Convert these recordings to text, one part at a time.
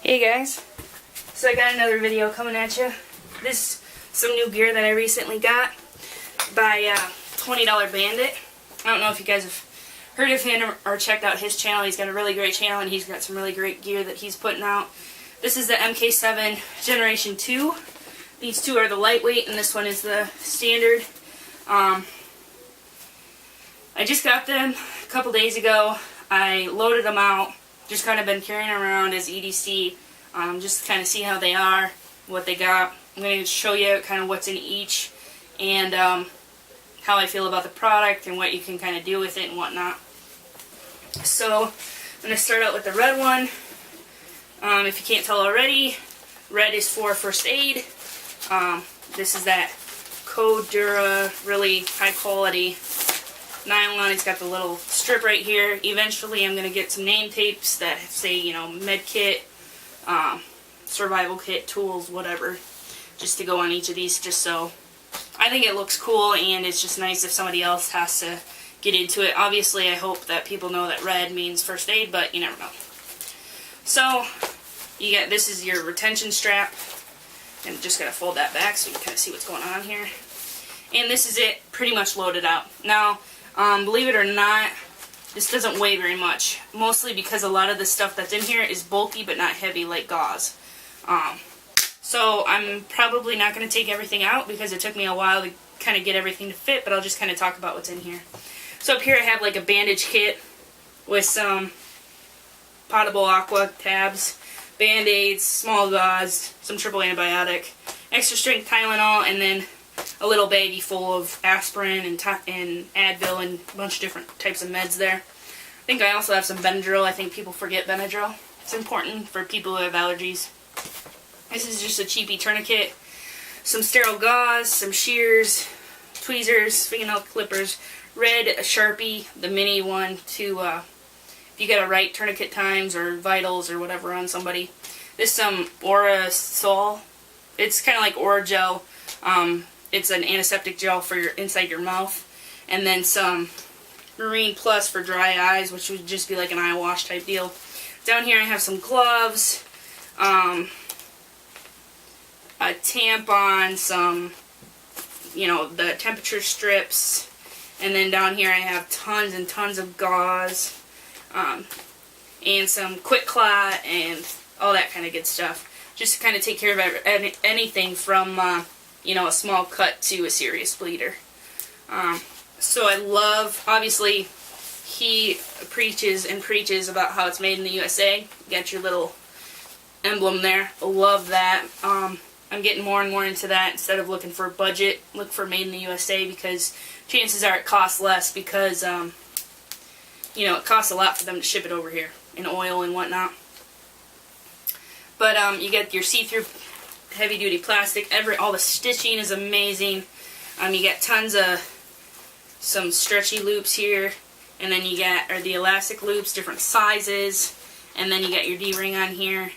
Hey guys, so I got another video coming at you. This is some new gear that I recently got by $20 Bandit. I don't know if you guys have heard of him or checked out his channel. He's got a really great channel and he's got some really great gear that he's putting out. This is the Mk-7 Generation 2. These two are the lightweight and this one is the standard. I just got them a couple days ago. I loaded them out. Just kind of been carrying them around as EDC, just to kind of see how they are, what they got. I'm going to show you kind of what's in each and how I feel about the product and what you can kind of do with it and whatnot. So I'm going to start out with the red one. If you can't tell already, red is for first aid. This is that Codura, really high quality nylon. It's got the little strip right here. Eventually I'm going to get some name tapes that say, you know, med kit, survival kit, tools, whatever, just to go on each of these, just so I think it looks cool and it's just nice if somebody else has to get into it. Obviously I hope that people know that red means first aid, but you never know. So you get, this is your retention strap, and just gotta fold that back so you can kind of see what's going on here. And this is it, pretty much loaded out. Now, believe it or not, this doesn't weigh very much. Mostly because a lot of the stuff that's in here is bulky but not heavy like gauze. So I'm probably not going to take everything out because it took me a while to kind of get everything to fit, but I'll just kind of talk about what's in here. So up here I have like a bandage kit with some potable aqua tabs, band-aids, small gauze, some triple antibiotic, extra strength Tylenol, and then a little baggie full of aspirin and Advil and a bunch of different types of meds there. I think I also have some Benadryl. I think people forget Benadryl. It's important for people who have allergies. This is just a cheapy tourniquet, some sterile gauze, some shears, tweezers, fingernail clippers, red Sharpie, the mini one to if you gotta write tourniquet times or vitals or whatever on somebody. This Aurosol. It's kind of like Oragel. It's an antiseptic gel for your inside your mouth, and then some Marine Plus for dry eyes, which would just be like an eye wash type deal. Down here I have some gloves, a tampon, some, you know, the temperature strips, and then down here I have tons and tons of gauze, and some Quick Clot and all that kind of good stuff, just to kind of take care of anything from you know, a small cut to a serious bleeder. So I love, obviously, he preaches and preaches about how it's made in the USA. You got your little emblem there. I love that. I'm getting more and more into that. Instead of looking for budget, look for made in the USA, because chances are it costs less because, you know, it costs a lot for them to ship it over here in oil and whatnot. But you get your see-through heavy-duty plastic. All the stitching is amazing. You get tons of some stretchy loops here, and then you get the elastic loops, different sizes, and then you got your D-ring on here.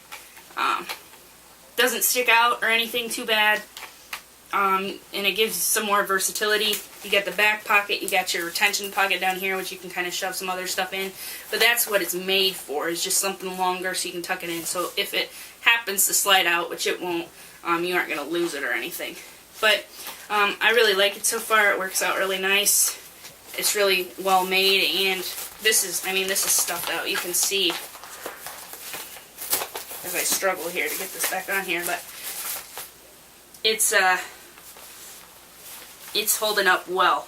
Doesn't stick out or anything too bad, and it gives some more versatility. You got the back pocket, you got your retention pocket down here, which you can kind of shove some other stuff in, but that's what it's made for, is just something longer so you can tuck it in. So if it happens to slide out, which it won't, you aren't going to lose it or anything. But I really like it so far. It works out really nice. It's really well made, and this is, I mean, this is stuffed out. You can see as I struggle here to get this back on here, but it's holding up well.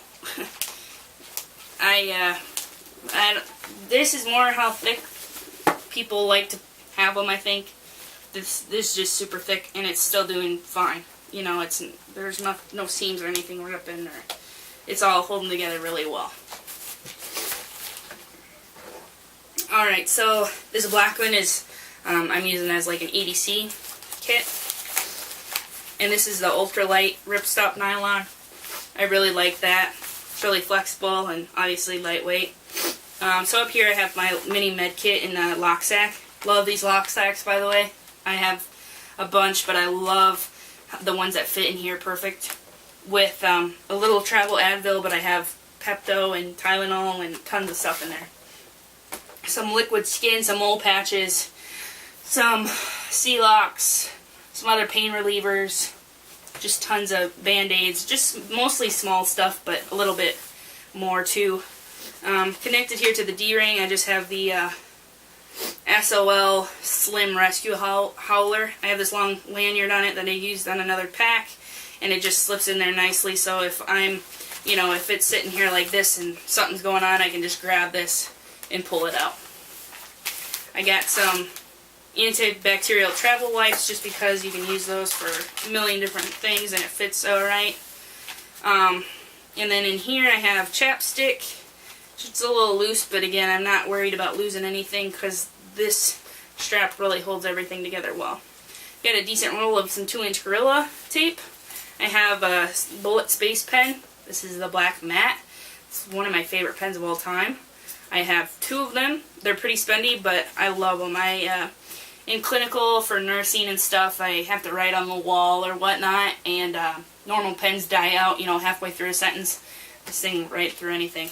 This is more how thick people like to have them, I think. This is just super thick, and it's still doing fine. You know, there's no seams or anything ripping, or it's all holding together really well. Alright, so this black one is, I'm using as like an EDC kit. And this is the ultralight ripstop nylon. I really like that. It's really flexible and obviously lightweight. So up here I have my mini med kit in the lock sack. Love these lock sacks, by the way. I have a bunch, but I love the ones that fit in here perfect. With a little travel Advil, but I have Pepto and Tylenol and tons of stuff in there. Some liquid skin, some mole patches, some Celox, some other pain relievers, just tons of Band-Aids, just mostly small stuff, but a little bit more too. Connected here to the D-ring, I just have the SOL Slim Rescue Howler. I have this long lanyard on it that I used on another pack, and it just slips in there nicely, so if I'm, you know, if it's sitting here like this and something's going on, I can just grab this and pull it out. I got some antibacterial travel wipes just because you can use those for a million different things and it fits alright. And then in here I have chapstick. It's a little loose, but again, I'm not worried about losing anything because this strap really holds everything together well. Got a decent roll of some 2-inch Gorilla tape. I have a Bullet Space pen. This is the black matte. It's one of my favorite pens of all time. I have 2 of them. They're pretty spendy, but I love them. In clinical for nursing and stuff, I have to write on the wall or whatnot, and normal pens die out, you know, halfway through a sentence. This thing will write through anything.